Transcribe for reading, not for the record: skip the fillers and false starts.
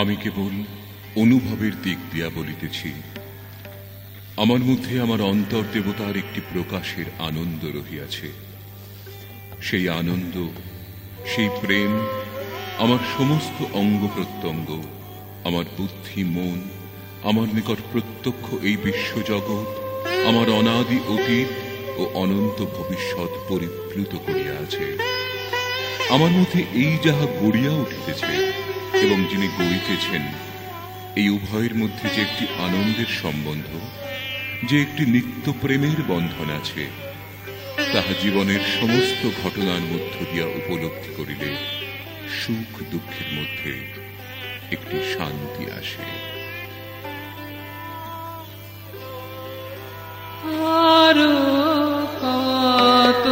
আমি কেবল অনুভবের দিক দিয়া বলিতেছি। আমার মধ্যে আমার অন্তর দেবতার একটি প্রকাশের আনন্দ রহিয়াছে। সেই আনন্দ, সেই প্রেম আমার সমস্ত অঙ্গ প্রত্যঙ্গ, আমার বুদ্ধি, মন, আমার নিকট প্রত্যক্ষ এই বিশ্বজগৎ, আমার অনাদি অতীত ও অনন্ত ভবিষ্যৎ পরিপ্লুত করিয়া আছে। আমার মধ্যে এই যাহা গড়িয়া উঠিতেছে এবং যিনি গড়িতেছেন, এই উভয়ের মধ্যে যে একটি আনন্দের সম্বন্ধ, যে একটি নিত্য প্রেমের বন্ধন আছে, তাহা জীবনের সমস্ত ঘটনার মধ্য দিয়া উপলব্ধি করিলে সুখ দুঃখের মধ্যে একটি শান্তি আসে। আরো কত